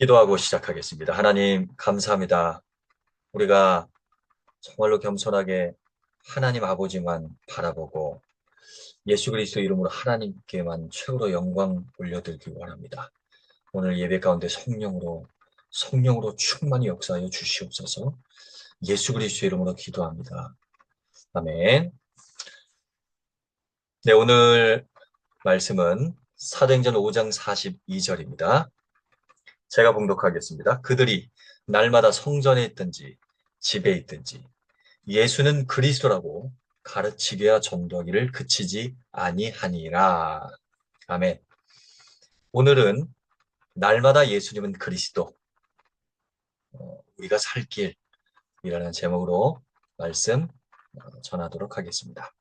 기도하고 시작하겠습니다. 하나님, 감사합니다. 우리가 정말로 겸손하게 하나님 아버지만 바라보고 예수 그리스도 이름으로 하나님께만 최고로 영광 올려드리기 원합니다. 오늘 예배 가운데 성령으로 충만히 역사하여 주시옵소서. 예수 그리스도 이름으로 기도합니다. 아멘. 네, 오늘 말씀은 사도행전 5장 42절입니다. 제가 봉독하겠습니다. 그들이 날마다 성전에 있든지 집에 있든지 예수는 그리스도라고 가르치게야 전도하기를 그치지 아니하니라. 아멘. 오늘은 날마다 예수님은 그리스도, 우리가 살 길이라는 제목으로 말씀 전하도록 하겠습니다.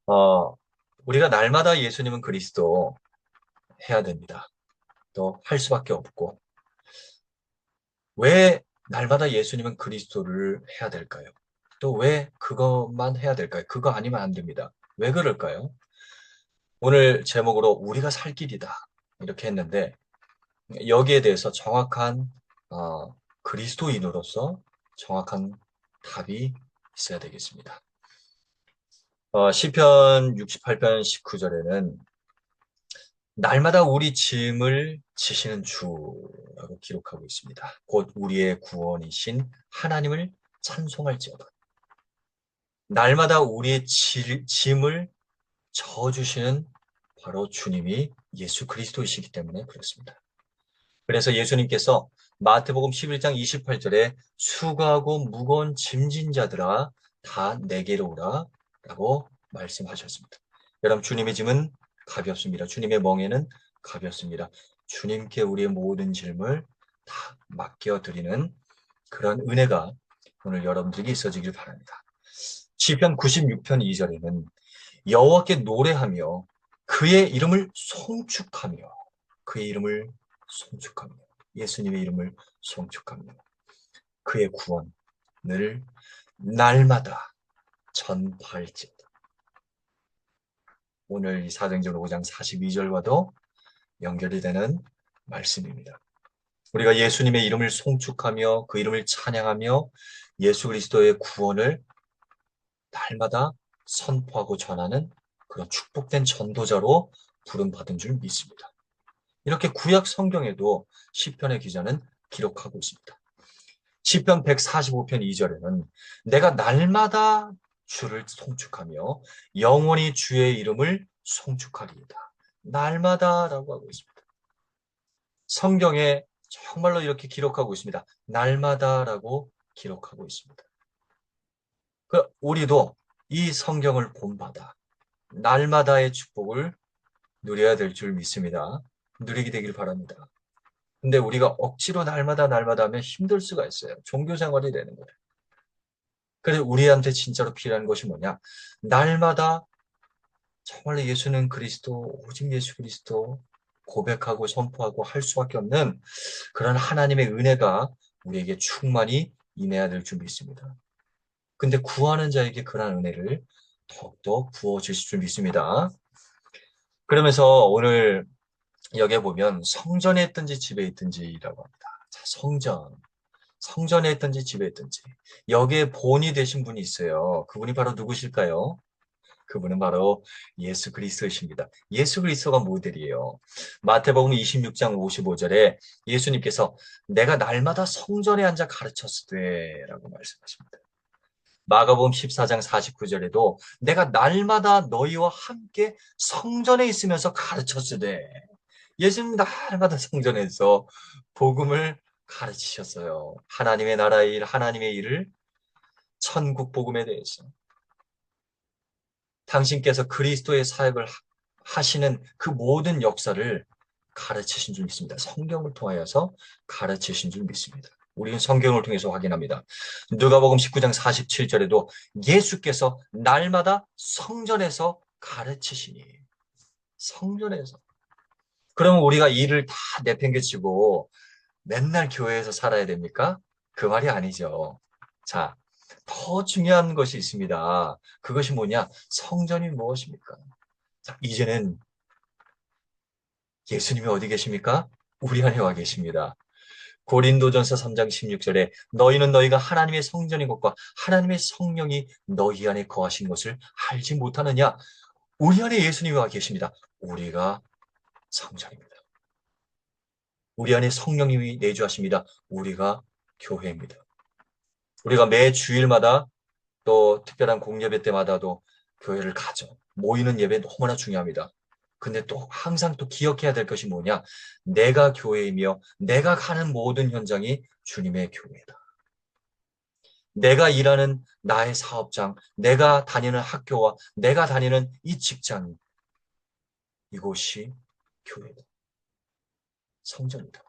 어, 우리가 날마다 예수님은 그리스도 해야 됩니다. 또 할 수밖에 없고, 왜 날마다 예수님은 그리스도를 해야 될까요? 또 왜 그것만 해야 될까요? 그거 아니면 안 됩니다. 왜 그럴까요? 오늘 제목으로 우리가 살 길이다. 이렇게 했는데 여기에 대해서 정확한 그리스도인으로서 정확한 답이 있어야 되겠습니다. 시편 68편 19절에는 날마다 우리 짐을 지시는 주라고 기록하고 있습니다. 곧 우리의 구원이신 하나님을 찬송할지어다. 날마다 우리의 짐을 져주시는 바로 주님이 예수 그리스도이시기 때문에 그렇습니다. 그래서 예수님께서 마태복음 11장 28절에 수고하고 무거운 짐진 자들아 다 내게로 오라 라고 말씀하셨습니다. 여러분, 주님의 짐은 가볍습니다. 주님의 멍에는 가볍습니다. 주님께 우리의 모든 짐을 다 맡겨드리는 그런 은혜가 오늘 여러분들에게 있어지길 바랍니다. 시편 96편 2절에는 여호와께 노래하며 그의 이름을 송축하며 그의 이름을 송축하며 예수님의 이름을 송축하며 그의 구원을 날마다 전파할지어다. 오늘 이 사도행전 5장 42절과도 연결이 되는 말씀입니다. 우리가 예수님의 이름을 송축하며 그 이름을 찬양하며 예수 그리스도의 구원을 날마다 선포하고 전하는 그런 축복된 전도자로 부름받은 줄 믿습니다. 이렇게 구약 성경에도 시편의 기자는 기록하고 있습니다. 시편 145편 2절에는 내가 날마다 주를 송축하며 영원히 주의 이름을 송축하리이다. 날마다라고 하고 있습니다. 성경에 정말로 이렇게 기록하고 있습니다. 날마다라고 기록하고 있습니다. 우리도 이 성경을 본받아 날마다의 축복을 누려야 될 줄 믿습니다. 누리게 되길 바랍니다. 근데 우리가 억지로 날마다 하면 힘들 수가 있어요. 종교 생활이 되는 거예요. 그래서 우리한테 진짜로 필요한 것이 뭐냐? 날마다 정말로 예수는 그리스도, 오직 예수 그리스도 고백하고 선포하고 할 수밖에 없는 그런 하나님의 은혜가 우리에게 충만히 임해야 될 줄 믿습니다. 근데 구하는 자에게 그런 은혜를 더욱더 부어주실 줄 믿습니다. 그러면서 오늘 여기에 보면 성전에 있든지 집에 있든지라고 합니다. 자, 성전에 있든지 집에 있든지 여기에 본이 되신 분이 있어요. 그분이 바로 누구실까요? 그분은 바로 예수 그리스도이십니다. 예수 그리스도가 모델이에요. 마태복음 26장 55절에 예수님께서 내가 날마다 성전에 앉아 가르쳤으되 라고 말씀하십니다. 마가복음 14장 49절에도 내가 날마다 너희와 함께 성전에 있으면서 가르쳤으되 예수님 날마다 성전에서 복음을 가르치셨어요. 하나님의 나라의 일, 하나님의 일을 천국 복음에 대해서 당신께서 그리스도의 사역을 하시는 그 모든 역사를 가르치신 줄 믿습니다. 성경을 통하여서 가르치신 줄 믿습니다. 우리는 성경을 통해서 확인합니다. 누가복음 19장 47절에도 예수께서 날마다 성전에서 가르치시니 성전에서 그러면 우리가 일을 다 내팽개치고 맨날 교회에서 살아야 됩니까? 그 말이 아니죠. 자, 더 중요한 것이 있습니다. 그것이 뭐냐? 성전이 무엇입니까? 자, 이제는 예수님이 어디 계십니까? 우리 안에 와 계십니다. 고린도전서 3장 16절에 너희는 너희가 하나님의 성전인 것과 하나님의 성령이 너희 안에 거하신 것을 알지 못하느냐? 우리 안에 예수님이 와 계십니다. 우리가 성전입니다. 우리 안에 성령님이 내주하십니다. 우리가 교회입니다. 우리가 매 주일마다 또 특별한 공예배 때마다도 교회를 가죠. 모이는 예배 너무나 중요합니다. 근데 또 항상 또 기억해야 될 것이 뭐냐? 내가 교회이며 내가 가는 모든 현장이 주님의 교회다. 내가 일하는 나의 사업장, 내가 다니는 학교와 내가 다니는 이 직장, 이곳이 교회다. 성전이다.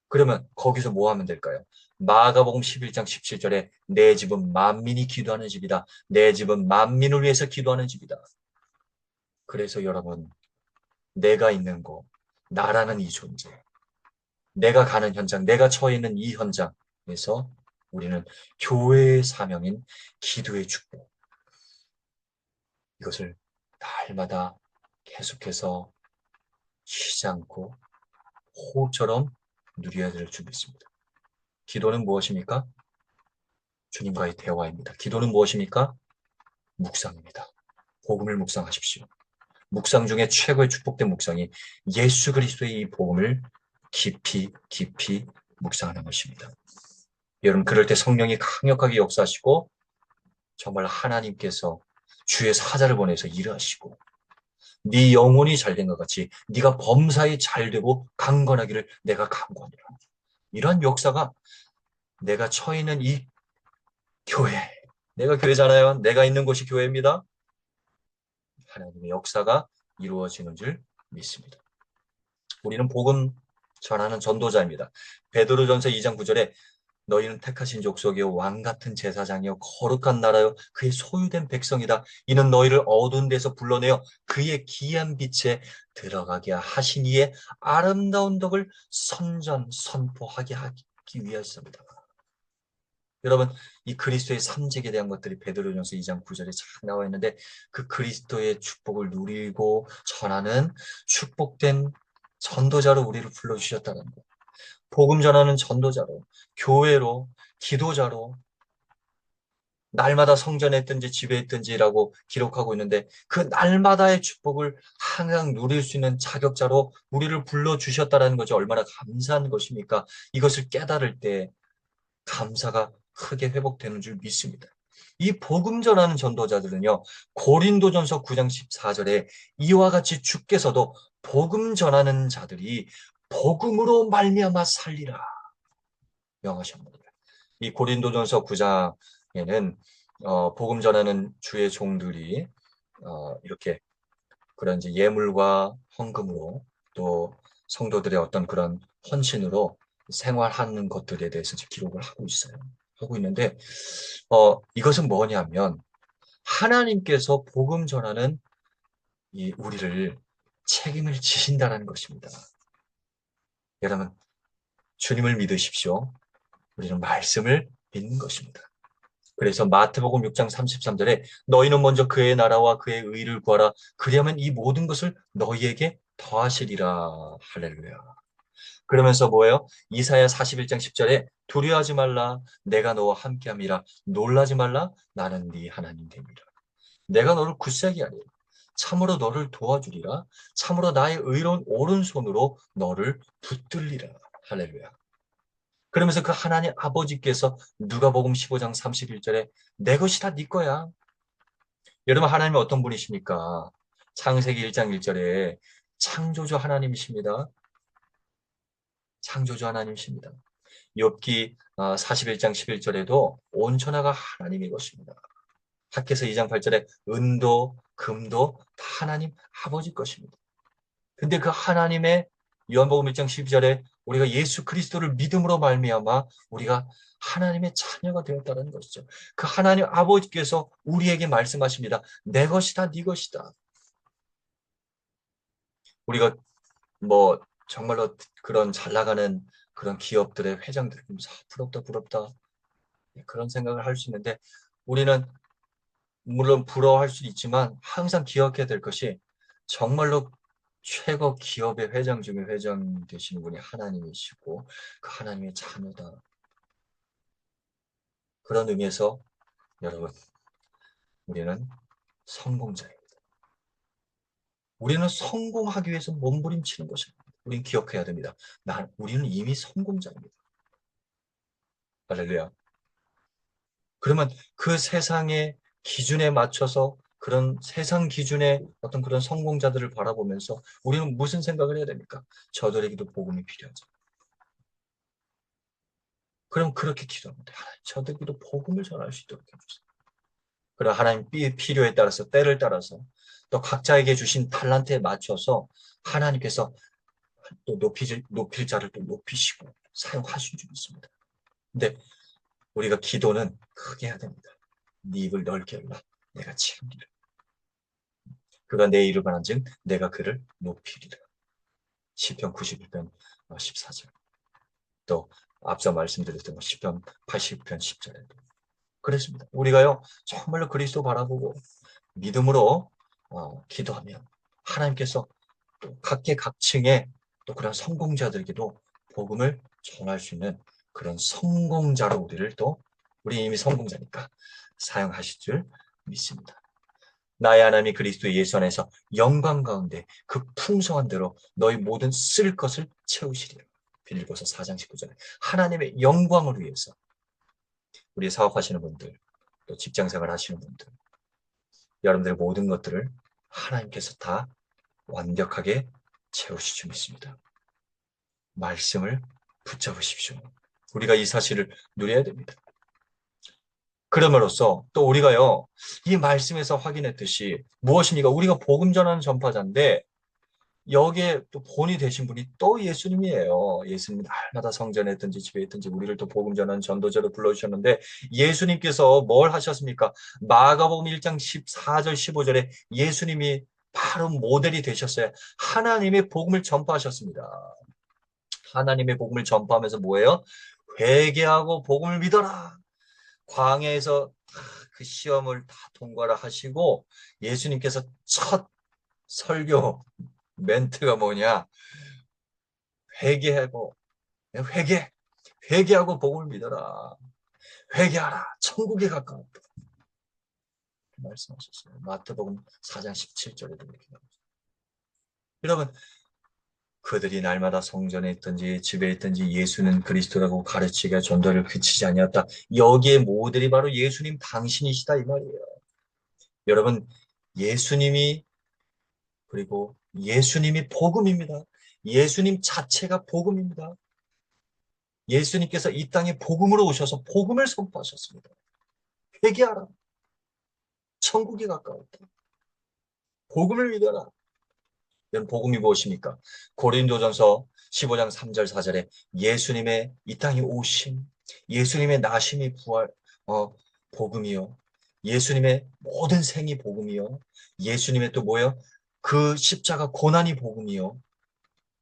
그러면 거기서 뭐 하면 될까요? 마가복음 11장 17절에 내 집은 만민이 기도하는 집이다. 내 집은 만민을 위해서 기도하는 집이다. 그래서 여러분, 내가 있는 곳, 나라는 이 존재, 내가 가는 현장, 내가 처해 있는 이 현장에서 우리는 교회의 사명인 기도의 축복, 이것을 날마다 계속해서 쉬지 않고 호흡처럼 누려야 될 줄 믿습니다. 기도는 무엇입니까? 주님과의 대화입니다. 기도는 무엇입니까? 묵상입니다. 복음을 묵상하십시오. 묵상 중에 최고의 축복된 묵상이 예수 그리스도의 이 복음을 깊이 깊이 묵상하는 것입니다. 여러분, 그럴 때 성령이 강력하게 역사하시고 정말 하나님께서 주의 사자를 보내서 일하시고 네 영혼이 잘된 것 같이 네가 범사에 잘되고 강건하기를 내가 간구하노라. 이러한 역사가 내가 처해 있는 이 교회, 내가 교회잖아요. 내가 있는 곳이 교회입니다. 하나님의 역사가 이루어지는 줄 믿습니다. 우리는 복음 전하는 전도자입니다. 베드로전서 2장 9절에 너희는 택하신 족속이요 왕 같은 제사장이요 거룩한 나라요 그의 소유된 백성이다. 이는 너희를 어두운 데서 불러내어 그의 기이한 빛에 들어가게 하신 이의 아름다운 덕을 선포하게 하기 위하였습니다. 여러분, 이 그리스도의 삼직에 대한 것들이 베드로전서 2장 9절에 잘 나와 있는데 그 그리스도의 축복을 누리고 전하는 축복된 전도자로 우리를 불러주셨다는 것. 복음 전하는 전도자로, 교회로, 기도자로, 날마다 성전에 있든지 집에 있든지라고 기록하고 있는데 그 날마다의 축복을 항상 누릴 수 있는 자격자로 우리를 불러주셨다는 것이 얼마나 감사한 것입니까? 이것을 깨달을 때 감사가 크게 회복되는 줄 믿습니다. 이 복음 전하는 전도자들은요, 고린도전서 9장 14절에 이와 같이 주께서도 복음 전하는 자들이 복음으로 말미암아 살리라 명하셨습니다. 이 고린도전서 9장에는 복음 전하는 주의 종들이 이렇게 그런 이제 예물과 헌금으로 또 성도들의 어떤 그런 헌신으로 생활하는 것들에 대해서 기록을 하고 있어요. 하고 있는데 이것은 뭐냐면 하나님께서 복음 전하는 이 우리를 책임을 지신다는 것입니다. 여러분, 주님을 믿으십시오. 우리는 말씀을 믿는 것입니다. 그래서 마태복음 6장 33절에 너희는 먼저 그의 나라와 그의 의를 구하라. 그리하면 이 모든 것을 너희에게 더하시리라. 할렐루야. 그러면서 뭐예요? 이사야 41장 10절에 두려워하지 말라. 내가 너와 함께함이라. 놀라지 말라. 나는 네 하나님 됨이라. 내가 너를 굳세게 하리라. 참으로 너를 도와주리라. 참으로 나의 의로운 오른손으로 너를 붙들리라. 할렐루야. 그러면서 그 하나님 아버지께서 누가복음 15장 31절에 내 것이 다 네 거야. 여러분, 하나님은 어떤 분이십니까? 창세기 1장 1절에 창조주 하나님이십니다. 창조주 하나님이십니다. 욥기 41장 11절에도 온 천하가 하나님의 것입니다. 학개서 2장 8절에 은도 금도 다 하나님 아버지 것입니다. 근데 그 하나님의 요한복음 1장 12절에 우리가 예수 그리스도를 믿음으로 말미암아 우리가 하나님의 자녀가 되었다는 것이죠. 그 하나님 아버지께서 우리에게 말씀하십니다. 내 것이다, 네 것이다. 우리가 뭐 정말로 그런 잘 나가는 그런 기업들의 회장들 보면서 부럽다 부럽다 그런 생각을 할 수 있는데 우리는 물론 부러워할 수 있지만 항상 기억해야 될 것이 정말로 최고 기업의 회장 중에 회장 되시는 분이 하나님이시고 그 하나님의 자녀다. 그런 의미에서 여러분, 우리는 성공자입니다. 우리는 성공하기 위해서 몸부림치는 것입니다. 우리는 기억해야 됩니다. 우리는 이미 성공자입니다. 할렐루야. 그러면 그 세상의 기준에 맞춰서 그런 세상 기준의 어떤 그런 성공자들을 바라보면서 우리는 무슨 생각을 해야 됩니까? 저들에게도 복음이 필요하죠. 그럼 그렇게 기도합니다. 하나님, 저들에게도 복음을 전할 수 있도록 해주세요. 그리고 하나님 필요에 따라서 때를 따라서 또 각자에게 주신 탈란트에 맞춰서 하나님께서 또 높일 자를 또 높이시고 사용하신 줄 믿습니다. 근데 우리가 기도는 크게 해야 됩니다. 네 입을 넓게 열라. 내가 채우리라. 그가 내 이름을 한즉 내가 그를 높이리라. 시편 91편 14절. 또 앞서 말씀드렸던 시편 80편 10절에도 그랬습니다. 우리가요 정말로 그리스도 바라보고 믿음으로 기도하면 하나님께서 또 각계각층의 또 그런 성공자들에게도 복음을 전할 수 있는 그런 성공자로 우리를 또 우리 이미 성공자니까 사용하실 줄 믿습니다. 나의 하나님이 그리스도 예수 안에서 영광 가운데 그 풍성한 대로 너희 모든 쓸 것을 채우시리라. 빌립보서 4장 19절에 하나님의 영광을 위해서 우리 사업하시는 분들 또 직장생활 하시는 분들 여러분들의 모든 것들을 하나님께서 다 완벽하게 채우실 줄 믿습니다. 말씀을 붙잡으십시오. 우리가 이 사실을 누려야 됩니다. 그럼으로써 또 우리가요, 이 말씀에서 확인했듯이 무엇입니까? 우리가 복음 전하는 전파자인데 여기에 또 본이 되신 분이 또 예수님이에요. 예수님이 날마다 성전에 있든지 집에 있든지 우리를 또 복음 전하는 전도자로 불러주셨는데 예수님께서 뭘 하셨습니까? 마가복음 1장 14절 15절에 예수님이 바로 모델이 되셨어요. 하나님의 복음을 전파하셨습니다. 하나님의 복음을 전파하면서 뭐예요? 회개하고 복음을 믿어라. 광야에서 그 시험을 다 통과를 하시고 예수님께서 첫 설교 멘트가 뭐냐? 회개하고 회개 회개하고 복음을 믿어라. 회개하라. 천국에 가까웠다. 말씀하셨어요. 마태복음 4장 17절에도 이렇게 나옵니다. 여러분 그들이 날마다 성전에 있든지 집에 있든지 예수는 그리스도라고 가르치기가 전도를 그치지 아니었다. 여기에 모델이 바로 예수님 당신이시다 이 말이에요. 여러분 예수님이 그리고 예수님이 복음입니다. 예수님 자체가 복음입니다. 예수님께서 이 땅에 복음으로 오셔서 복음을 선포하셨습니다. 회개하라. 천국이 가까웠다. 복음을 믿어라. 이런 복음이 무엇입니까? 고린도전서 15장 3절 4절에 예수님의 이 땅에 오심, 예수님의 나심이 부활, 복음이요. 예수님의 모든 생이 복음이요. 예수님의 또 뭐요? 그 십자가 고난이 복음이요.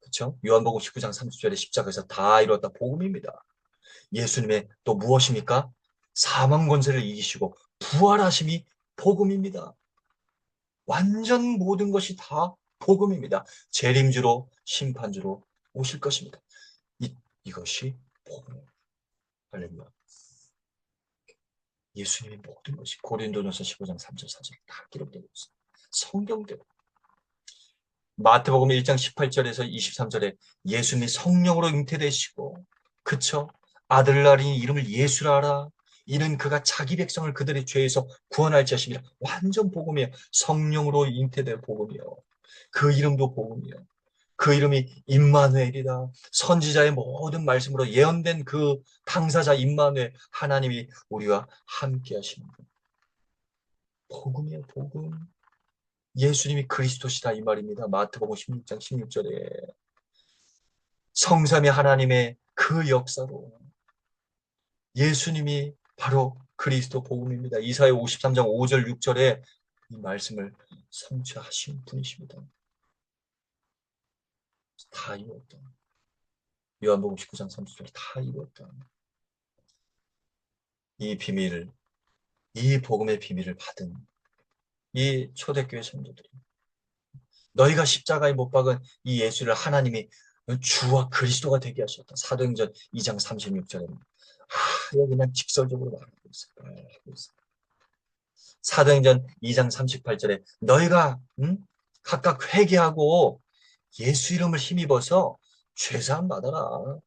그렇죠? 요한복음 19장 30절에 십자가에서 다 이뤘다 복음입니다. 예수님의 또 무엇입니까? 사망 권세를 이기시고 부활하심이 복음입니다. 완전 모든 것이 다 복음입니다. 재림주로 심판주로 오실 것입니다. 이것이 복음입니다. 할렐루야. 예수님의 모든 것이 고린도전서 15장 3절 4절 다 기록되고 있습니다. 성경대로. 마태복음 1장 18절에서 23절에 예수님이 성령으로 잉태되시고 그쵸? 아들날이니 이름을 예수라 하라. 이는 그가 자기 백성을 그들의 죄에서 구원할 자심이라. 완전 복음이에요. 성령으로 잉태된 복음이요. 그 이름도 복음이요. 그 이름이 임마누엘이다. 선지자의 모든 말씀으로 예언된 그 당사자 임마누엘 하나님이 우리와 함께 하시는 분. 복음이에요. 복음. 예수님이 그리스도시다 이 말입니다. 마태복음 16장 16절에 성삼위 하나님의 그 역사로 예수님이 바로 그리스도 복음입니다. 이사야 53장 5절 6절에 이 말씀을 성취하신 분이십니다. 다 이루었다. 요한복음 19장 30절에 다 이루었다. 이 비밀을 이 복음의 비밀을 받은 이 초대교회 성도들이 너희가 십자가에 못 박은 이 예수를 하나님이 주와 그리스도가 되게 하셨다. 사도행전 2장 36절에. 이거 그냥 직설적으로 말하고 있어요. 사도행전 2장 38절에 너희가 각각 회개하고 예수 이름을 힘입어서 죄사함 받아라.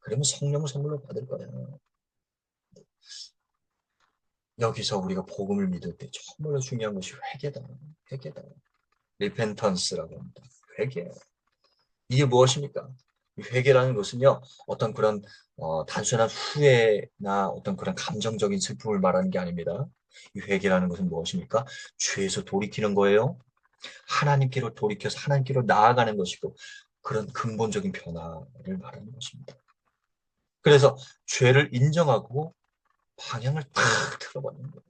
그러면 성령 선물로 받을 거야. 여기서 우리가 복음을 믿을 때 정말로 중요한 것이 회개다. 회개다. 리펜턴스라고 합니다. 회개. 이게 무엇입니까? 이 회개라는 것은요, 어떤 그런 단순한 후회나 어떤 그런 감정적인 슬픔을 말하는 게 아닙니다. 이 회개라는 것은 무엇입니까? 죄에서 돌이키는 거예요. 하나님께로 돌이켜서 하나님께로 나아가는 것이고 그런 근본적인 변화를 말하는 것입니다. 그래서 죄를 인정하고 방향을 탁 틀어버리는 거예요.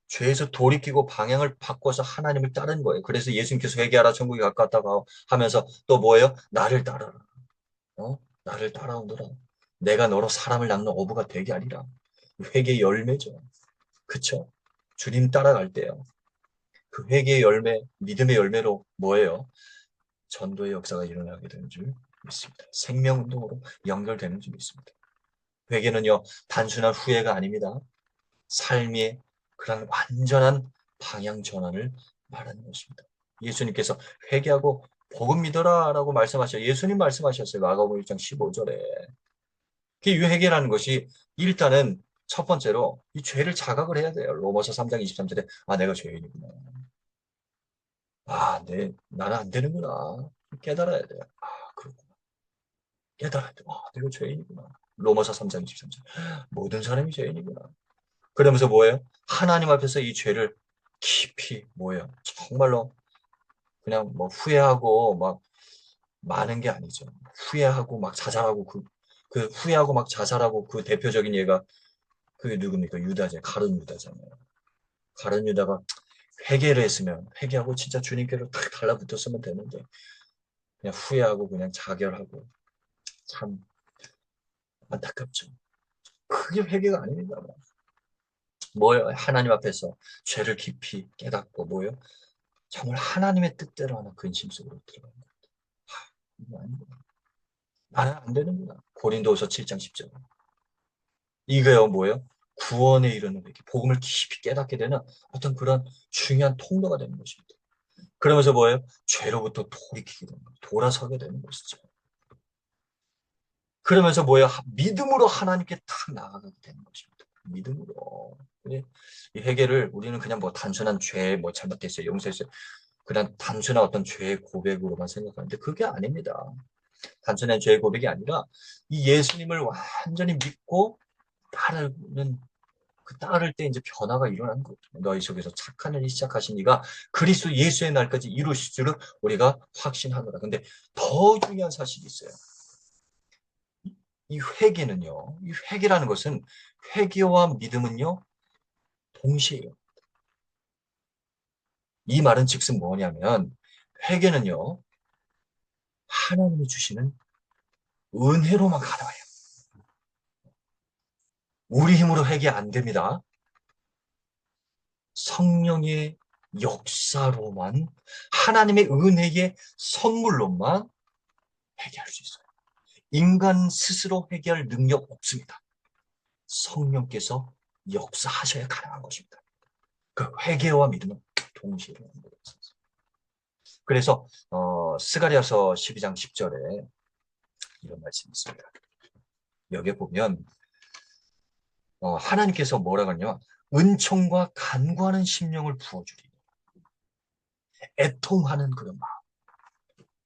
죄에서 돌이키고 방향을 바꿔서 하나님을 따르는 거예요. 그래서 예수님께서 회개하라 천국이 가깝다고 하면서 또 뭐예요? 나를 따라라. 나를 따라오너라. 내가 너로 사람을 낚는 어부가 되게 하리라. 회개의 열매죠. 그쵸? 주님 따라갈 때요. 그 회개의 열매, 믿음의 열매로 뭐예요? 전도의 역사가 일어나게 되는 줄 믿습니다. 생명운동으로 연결되는 줄 믿습니다. 회개는요, 단순한 후회가 아닙니다. 삶의 그런 완전한 방향 전환을 말하는 것입니다. 예수님께서 회개하고 복음 믿어라 라고 말씀하셨어요. 예수님 말씀하셨어요. 마가복음 1장 15절에. 그 회개라는 것이 일단은 첫 번째로 이 죄를 자각을 해야 돼요. 로마서 3장 23절에 내가 죄인이구나. 나는 안 되는구나. 깨달아야 돼요. 그렇구나. 깨달아야 돼. 내가 죄인이구나. 로마서 3장 23절. 모든 사람이 죄인이구나. 그러면서 뭐예요? 하나님 앞에서 이 죄를 깊이 뭐예요? 정말로 그냥 뭐 후회하고 막 많은 게 아니죠. 후회하고 막 자살하고 그 후회하고 막 자살하고 그 대표적인 예가 그 누굽니까? 유다잖아요. 가룟 유다잖아요. 가룟 유다가 회개를 했으면 회개하고 진짜 주님께로 탁 달라붙었으면 되는데 그냥 후회하고 그냥 자결하고 참 안타깝죠. 그게 회개가 아닙니다. 뭐예요? 하나님 앞에서 죄를 깊이 깨닫고 뭐예요? 정말 하나님의 뜻대로 하는 근심 속으로 들어가는 거예요. 이거 아니구나. 나는 안 되는구나. 고린도후서 7장 10절. 이거요 뭐예요? 구원에 이르는 회개, 복음을 깊이 깨닫게 되는 어떤 그런 중요한 통로가 되는 것입니다. 그러면서 뭐예요? 죄로부터 돌이키게 되는 거예요. 돌아서게 되는 것이죠. 그러면서 뭐예요? 믿음으로 하나님께 탁 나아가게 되는 것입니다. 믿음으로. 이 회개를 우리는 그냥 뭐 단순한 죄, 뭐 잘못됐어요, 용서했어요. 그냥 단순한 어떤 죄의 고백으로만 생각하는데 그게 아닙니다. 단순한 죄의 고백이 아니라 이 예수님을 완전히 믿고 따르는 그 따를 때 이제 변화가 일어나는 거죠. 너희 속에서 착한 일이 시작하신 이가 그리스도 예수의 날까지 이루실 줄을 우리가 확신하노라. 근데 더 중요한 사실이 있어요. 이 회개는요. 이 회개라는 것은 회개와 믿음은요. 동시에요. 이 말은 즉슨 뭐냐면 회개는요. 하나님이 주시는 은혜로만 가능해요. 우리 힘으로 회개 안 됩니다. 성령의 역사로만 하나님의 은혜의 선물로만 회개할 수 있어요. 인간 스스로 회개할 능력 없습니다. 성령께서 역사하셔야 가능한 것입니다. 그 회개와 믿음은 동시에 일어나는 거예요. 그래서 스가랴서 12장 10절에 이런 말씀이 있습니다. 여기에 보면 하나님께서 뭐라고 하냐 은총과 간구하는 심령을 부어주리 애통하는 그런 마음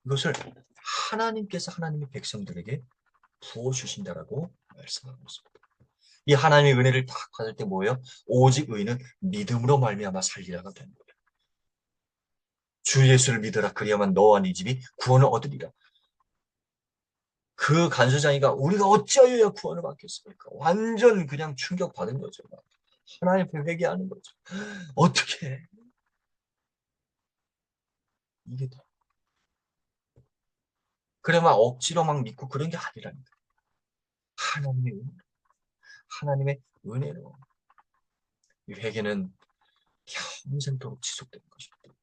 이것을 하나님께서 하나님의 백성들에게 부어주신다라고 말씀하고 있습니다. 이 하나님의 은혜를 딱 받을 때 뭐예요? 오직 의인은 믿음으로 말미암아 살리라가 되는 거예요. 주 예수를 믿어라 그리야만 너와 네 집이 구원을 얻으리라. 그 간수장이가 우리가 어찌하여야 구원을 받겠습니까? 완전 그냥 충격받은 거죠. 하나님 앞에 회개하는 거죠. 어떻게 이게 돼? 그래 막 억지로 막 믿고 그런 게 아니라니까. 하나님의 은혜, 하나님의 은혜로 이 회개는 평생도록 지속되는 것입니다.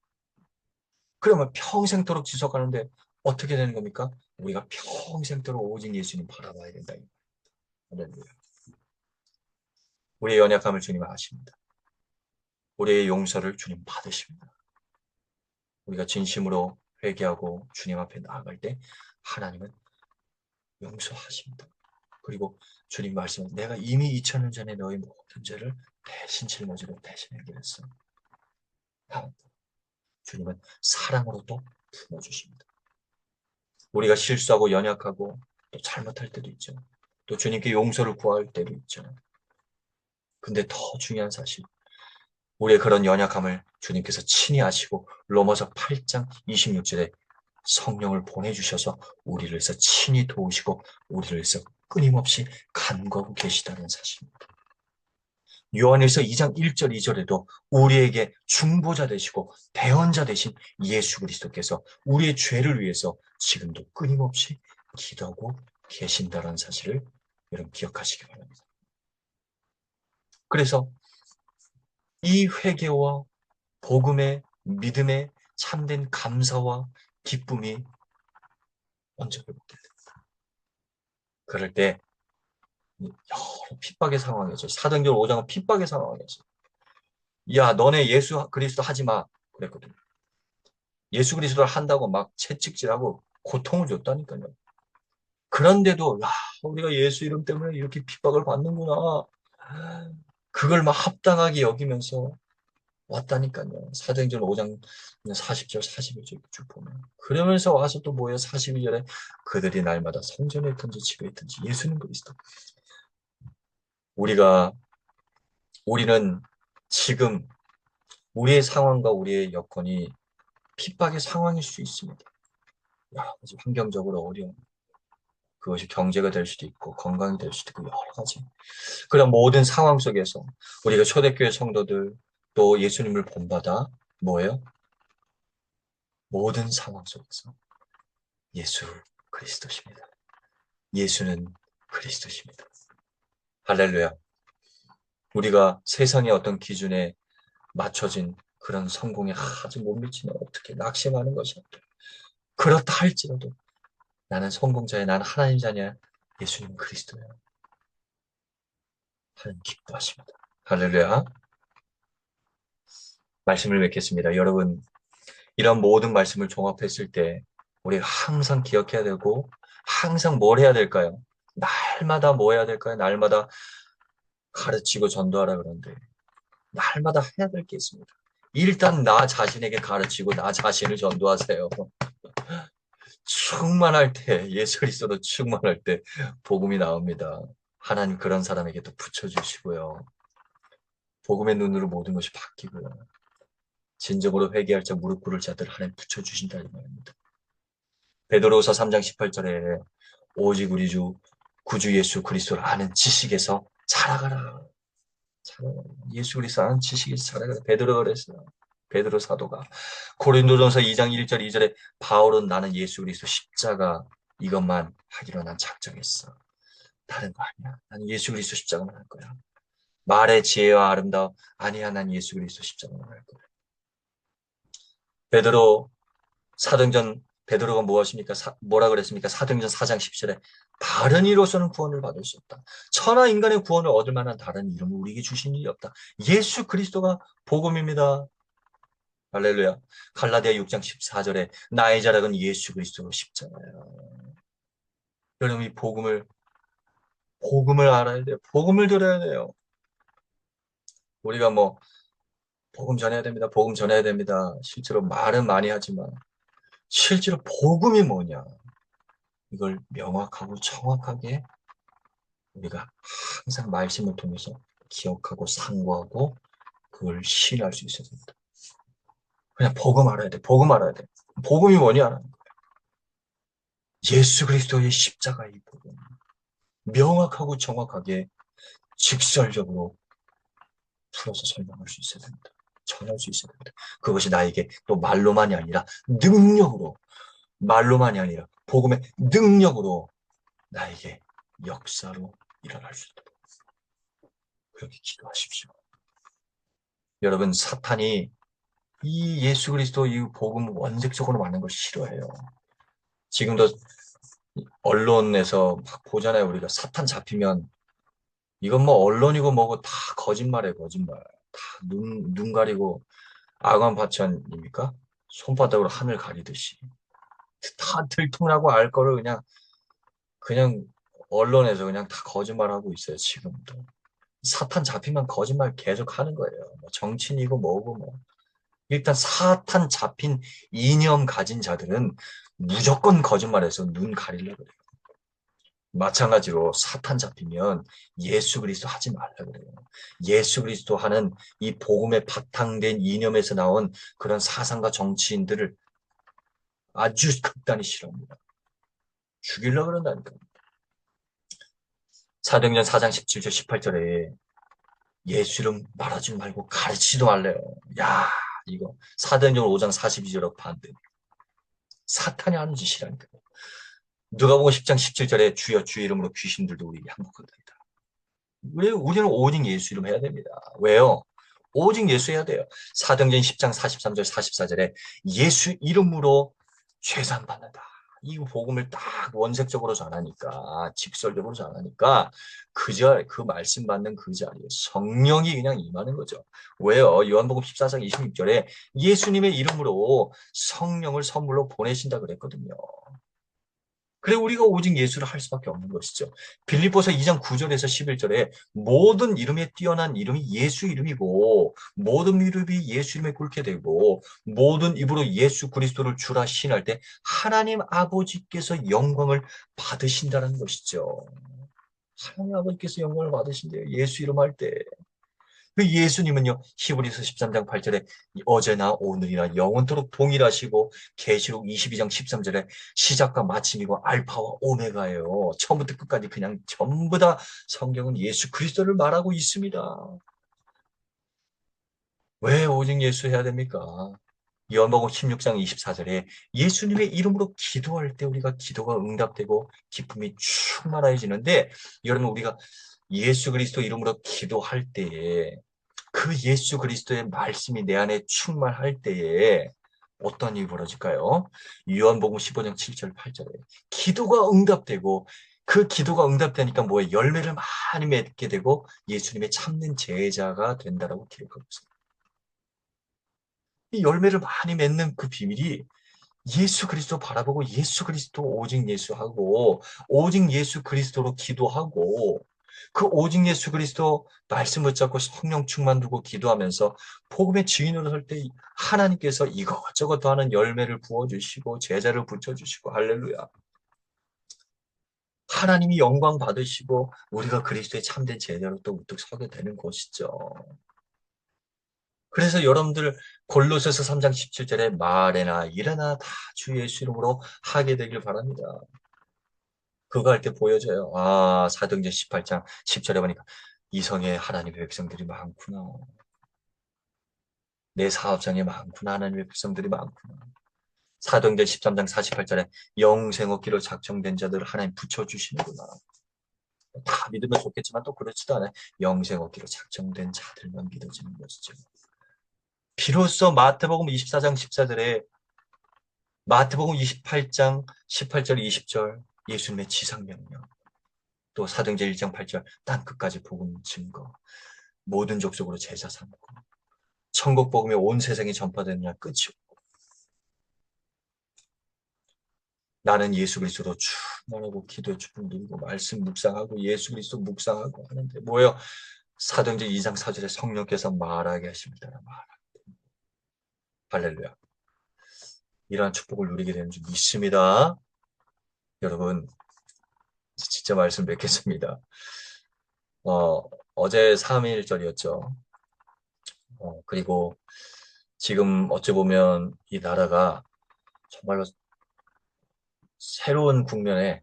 그러면 평생토록 지속하는데 어떻게 되는 겁니까? 우리가 평생토록 오직 예수님 바라봐야 된다. 할렐루야. 우리의 연약함을 주님 아십니다. 우리의 용서를 주님 받으십니다. 우리가 진심으로 회개하고 주님 앞에 나아갈 때 하나님은 용서하십니다. 그리고 주님 말씀, 내가 이미 2000년 전에 너의 모든 죄를 대신 짊어지고 대신 해결했어. 주님은 사랑으로 또 품어주십니다. 우리가 실수하고 연약하고 또 잘못할 때도 있죠. 또 주님께 용서를 구할 때도 있죠. 근데 더 중요한 사실, 우리의 그런 연약함을 주님께서 친히 아시고 로마서 8장 26절에 성령을 보내주셔서 우리를 위해서 친히 도우시고 우리를 위해서 끊임없이 간구하고 계시다는 사실입니다. 요한일서 2장 1절 2절에도 우리에게 중보자 되시고 대언자 되신 예수 그리스도께서 우리의 죄를 위해서 지금도 끊임없이 기도하고 계신다는 사실을 여러분 기억하시기 바랍니다. 그래서 이 회개와 복음의 믿음의 참된 감사와 기쁨이 언제 회복됩니다. 그럴 때 여러 핍박의 상황이죠. 사도행전 5장은 핍박의 상황이었어요. 야, 너네 예수 그리스도 하지 마. 그랬거든요. 예수 그리스도를 한다고 막 채찍질하고 고통을 줬다니까요. 그런데도 야, 우리가 예수 이름 때문에 이렇게 핍박을 받는구나. 그걸 막 합당하게 여기면서 왔다니까요. 사도행전 5장 40절, 41절 쭉 보면. 그러면서 와서 또 뭐예요? 42절에 그들이 날마다 성전에 있든지 집에 있든지 예수는 그리스도. 우리는 지금 우리의 상황과 우리의 여건이 핍박의 상황일 수 있습니다. 여러 가지 환경적으로 어려운 그것이 경제가 될 수도 있고 건강이 될 수도 있고 여러 가지 그런 모든 상황 속에서 우리가 초대교회 성도들 또 예수님을 본받아 뭐예요? 모든 상황 속에서 예수 그리스도십니다. 예수는 그리스도십니다. 할렐루야. 우리가 세상의 어떤 기준에 맞춰진 그런 성공에 아주 못 미치면 어떻게 낙심하는 것이 없다. 그렇다 할지라도 나는 성공자야, 나는 하나님 자녀야. 예수님 그리스도야. 하나님 기뻐하십니다. 할렐루야. 말씀을 맺겠습니다. 여러분, 이런 모든 말씀을 종합했을 때 우리가 항상 기억해야 되고 항상 뭘 해야 될까요? 날마다 뭐 해야 될까요? 날마다 가르치고 전도하라 그러는데 날마다 해야 될 게 있습니다. 일단 나 자신에게 가르치고 나 자신을 전도하세요. 충만할 때, 예수 그리스도로 충만할 때 복음이 나옵니다. 하나님 그런 사람에게 또 붙여주시고요. 복음의 눈으로 모든 것이 바뀌고요. 진정으로 회개할 자 무릎 꿇을 자들 하나님 붙여주신다 이 말입니다. 베드로후서 3장 18절에 오직 우리 주 구주 예수 그리스도를 아는 지식에서 자라가라. 자라가라. 예수 그리스도 아는 지식에서 자라가라. 베드로가 그랬어요. 베드로 사도가. 고린도전서 2장 1절 2절에 바울은 나는 예수 그리스도 십자가 이것만 하기로 난 작정했어. 다른 거 아니야. 나는 예수 그리스도 십자가만 할 거야. 말의 지혜와 아름다움 아니야. 난 예수 그리스도 십자가만 할 거야. 베드로 사도행전 베드로가 무엇입니까? 뭐라 그랬습니까? 사도행전 4장 10절에 다른 이로서는 구원을 받을 수 없다. 천하 인간의 구원을 얻을 만한 다른 이름을 우리에게 주신 일이 없다. 예수 그리스도가 복음입니다. 할렐루야. 갈라디아 6장 14절에 나의 자락은 예수 그리스도 십자가야. 여러분 이 복음을 알아야 돼요. 복음을 들어야 돼요. 우리가 뭐 복음 전해야 됩니다. 복음 전해야 됩니다. 실제로 말은 많이 하지만 실제로 복음이 뭐냐? 이걸 명확하고 정확하게 우리가 항상 말씀을 통해서 기억하고 상고하고 그걸 신뢰할 수 있어야 됩니다. 그냥 복음 알아야 돼. 복음 알아야 돼. 복음이 뭐냐? 예수 그리스도의 십자가의 복음. 명확하고 정확하게 직설적으로 풀어서 설명할 수 있어야 됩니다. 전할 수 있어야 됩니다. 그것이 나에게 또 말로만이 아니라 능력으로, 말로만이 아니라 복음의 능력으로 나에게 역사로 일어날 수 있도록 그렇게 기도하십시오. 여러분, 사탄이 이 예수 그리스도 이 복음 원색적으로 맞는 걸 싫어해요. 지금도 언론에서 막 보잖아요. 우리가 사탄 잡히면 이건 뭐 언론이고 뭐고 다 거짓말이에요, 거짓말. 다 눈 가리고 아광파천입니까? 손바닥으로 하늘 가리듯이. 다 들통나고 알 거를 그냥 언론에서 그냥 다 거짓말하고 있어요, 지금도. 사탄 잡히면 거짓말 계속 하는 거예요. 뭐 정치인이고 뭐고 뭐. 일단 사탄 잡힌 이념 가진 자들은 무조건 거짓말해서 눈 가리려고 그래요. 마찬가지로 사탄 잡히면 예수 그리스도 하지 말라 그래요. 예수 그리스도 하는 이 복음에 바탕된 이념에서 나온 그런 사상가 정치인들을 아주 극단히 싫어합니다. 죽이려고 그런다니까. 사도행전 4장 17절 18절에 예수 이름 말하지 말고 가르치지도 말래요. 야, 이거 사도행전 5장 42절하고 반대. 사탄이 하는 짓이라니까요. 누가복음 10장 17절에 주여 주의 이름으로 귀신들도 우리에게 항복한다. 왜 우리는 오직 예수 이름 해야 됩니다. 왜요? 오직 예수 해야 돼요. 사도행전 10장 43절 44절에 예수 이름으로 죄산 받는다. 이 복음을 딱 원색적으로 전하니까 직설적으로 전하니까 그 말씀 받는 그 자리에 성령이 그냥 임하는 거죠. 왜요? 요한복음 14장 26절에 예수님의 이름으로 성령을 선물로 보내신다 그랬거든요. 그래 우리가 오직 예수를 할 수밖에 없는 것이죠. 빌립보서 2장 9절에서 11절에 모든 이름에 뛰어난 이름이 예수 이름이고 모든 이름이 예수 이름에 꿇게 되고 모든 입으로 예수 그리스도를 주라 신할 때 하나님 아버지께서 영광을 받으신다는 것이죠. 하나님 아버지께서 영광을 받으신대요. 예수 이름 할 때. 그 예수님은요, 히브리서 13장 8절에 어제나 오늘이나 영원토록 동일하시고, 계시록 22장 13절에 시작과 마침이고 알파와 오메가예요. 처음부터 끝까지 그냥 전부 다 성경은 예수 그리스도를 말하고 있습니다. 왜 오직 예수 해야 됩니까? 요한복음 16장 24절에 예수님의 이름으로 기도할 때 우리가 기도가 응답되고 기쁨이 충만해지는데, 여러분 우리가 예수 그리스도 이름으로 기도할 때에 그 예수 그리스도의 말씀이 내 안에 충만할 때에 어떤 일이 벌어질까요? 요한복음 15장 7절 8절에 기도가 응답되고 그 기도가 응답되니까 뭐에 열매를 많이 맺게 되고 예수님의 참는 제자가 된다라고 기록하고 있습니다. 이 열매를 많이 맺는 그 비밀이 예수 그리스도 바라보고 예수 그리스도 오직 예수하고 오직 예수 그리스도로 기도하고 그 오직 예수 그리스도 말씀 붙잡고 성령 충만 두고 기도하면서 복음의 증인으로 설 때 하나님께서 이것저것 더하는 열매를 부어주시고 제자를 붙여주시고 할렐루야. 하나님이 영광 받으시고 우리가 그리스도의 참된 제자로 또 우뚝 서게 되는 것이죠. 그래서 여러분들 골로새서 3장 17절에 말에나 일에나 다 주 예수 이름으로 하게 되길 바랍니다. 그거 할 때 보여져요. 아, 사도행전 18장 10절에 보니까 이성의 하나님의 백성들이 많구나. 내 사업장에 많구나. 하나님의 백성들이 많구나. 사도행전 13장 48절에 영생 얻기로 작정된 자들을 하나님 붙여주시는구나. 다 믿으면 좋겠지만 또 그렇지도 않아요. 영생 얻기로 작정된 자들만 믿어지는 것이죠. 비로소 마태복음 24장 14절에 마태복음 28장 18절 20절 예수님의 지상명령 또 사도행전 1장 8절 땅 끝까지 복음 증거 모든 족속으로 제자 삼고 천국 복음이 온 세상에 전파되느냐 끝이 없고 나는 예수 그리스도로 충만하고 기도의 축복 누리고 말씀 묵상하고 예수 그리스도 묵상하고 하는데 뭐예요? 사도행전 2장 4절에 성령께서 말하게 하심을 따라 말하라. 할렐루야. 이러한 축복을 누리게 되는 줄 믿습니다. 여러분 진짜 말씀 뵙겠습니다. 어제 3.1절이었죠. 그리고 지금 어찌 보면 이 나라가 정말로 새로운 국면에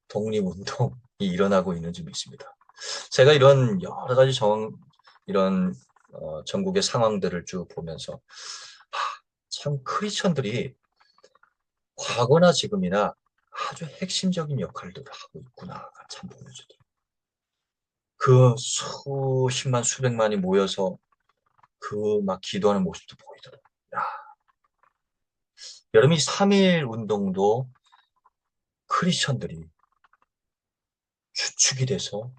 독립운동이 일어나고 있는 줄 믿습니다. 제가 이런 여러 가지 이런 전국의 상황들을 쭉 보면서 참 크리스천들이 과거나 지금이나 아주 핵심적인 역할들을 하고 있구나가 참 보여주더라고요. 그 수십만 수백만이 모여서 그 막 기도하는 모습도 보이더라고요. 야, 여러분, 이 3.1 운동도 크리스천들이 주축이 돼서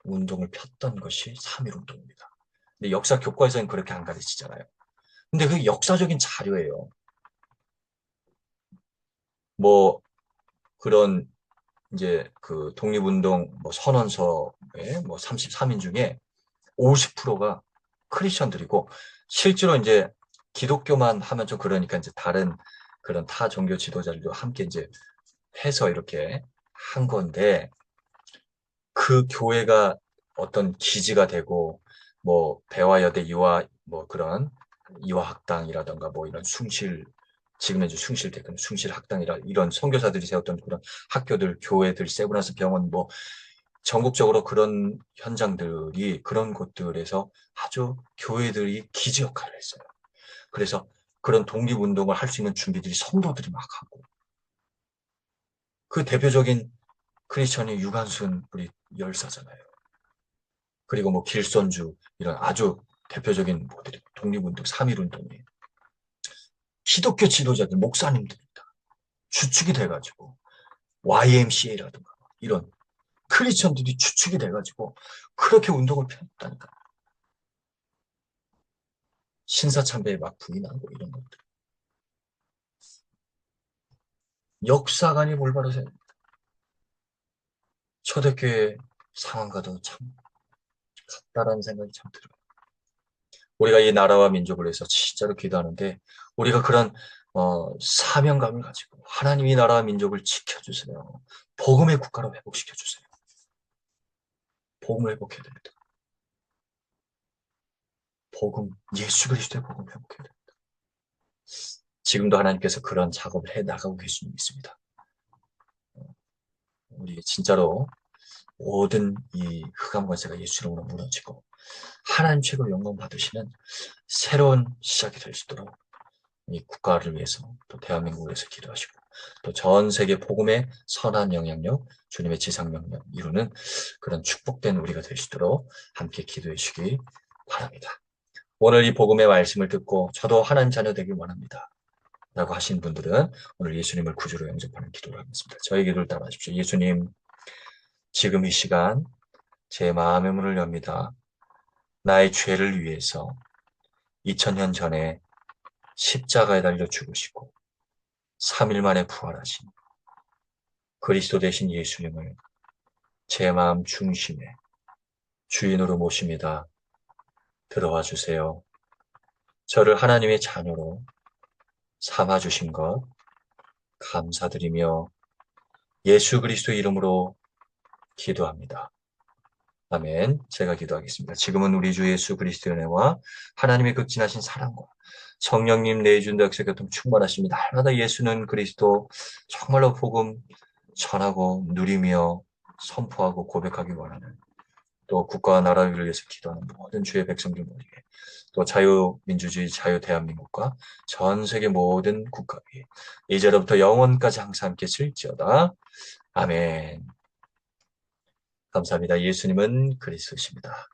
운동을 폈던 것이 3.1 운동입니다. 근데 역사 교과에서는 그렇게 안 가르치잖아요. 근데 그게 역사적인 자료예요. 뭐, 그런, 이제 그 독립운동 뭐 선언서의 뭐 33인 중에 50%가 크리스천들이고, 실제로 이제 기독교만 하면 좀 그러니까 이제 다른 그런 타 종교 지도자들도 함께 이제 해서 이렇게 한 건데, 그 교회가 어떤 기지가 되고, 뭐 배화여대 유아 뭐 그런 유아학당이라던가 뭐 이런 지금은 이제 숭실대학교 숭실학당이라 이런 선교사들이 세웠던 그런 학교들, 교회들, 세브란스 병원 뭐 전국적으로 그런 현장들이 그런 곳들에서 아주 교회들이 기지 역할을 했어요. 그래서 그런 독립운동을 할 수 있는 준비들이 성도들이 막 하고, 그 대표적인 크리스천이 유관순 우리 열사잖아요. 그리고 뭐 길선주 이런 아주 대표적인 모델이 독립운동, 3.1 운동이 기독교 지도자들, 목사님들입니다. 주축이 돼가지고 YMCA라든가 이런 크리스천들이 주축이 돼가지고 그렇게 운동을 폈다니까. 신사참배에 막 부인하고 이런 것들. 역사관이 올바르세요. 초대교회 상황과도 참 같다라는 생각이 참 들어요. 우리가 이 나라와 민족을 위해서 진짜로 기도하는데, 우리가 그런 사명감을 가지고 하나님 이 나라와 민족을 지켜주세요. 복음의 국가로 회복시켜주세요. 복음을 회복해야 됩니다. 복음, 예수 그리스도의 복음 회복해야 됩니다. 지금도 하나님께서 그런 작업을 해 나가고 계시는 믿습니다. 우리 진짜로 모든 이 흑암 권세가 예수 이름으로 무너지고 하나님 최고 영광 받으시는 새로운 시작이 될 수 있도록 이 국가를 위해서 또 대한민국을 위해서 기도하시고, 또 전 세계 복음의 선한 영향력, 주님의 지상 명령 이루는 그런 축복된 우리가 될 수 있도록 함께 기도해 주시기 바랍니다. 오늘 이 복음의 말씀을 듣고 저도 하나님 자녀 되길 원합니다 라고 하신 분들은 오늘 예수님을 구주로 영접하는 기도를 하겠습니다. 저희 기도를 따라하십시오. 예수님, 지금 이 시간 제 마음의 문을 엽니다. 나의 죄를 위해서 2000년 전에 십자가에 달려 죽으시고 3일 만에 부활하신 그리스도 되신 예수님을 제 마음 중심에 주인으로 모십니다. 들어와 주세요. 저를 하나님의 자녀로 삼아 주신 것 감사드리며 예수 그리스도 이름으로 기도합니다. 아멘. 제가 기도하겠습니다. 지금은 우리 주 예수 그리스도의 은혜와 하나님의 극진하신 사랑과 성령님 내주는 역사 교통 충만하십니다. 날마다 예수는 그리스도 정말로 복음 전하고 누리며 선포하고 고백하기 원하는, 또 국가와 나라를 위해서 기도하는 모든 주의 백성들 모두에게, 또 자유민주주의 자유 대한민국과 전 세계 모든 국가 위에 이제로부터 영원까지 항상 함께 있을지어다. 아멘. 감사합니다. 예수님은 그리스도십니다.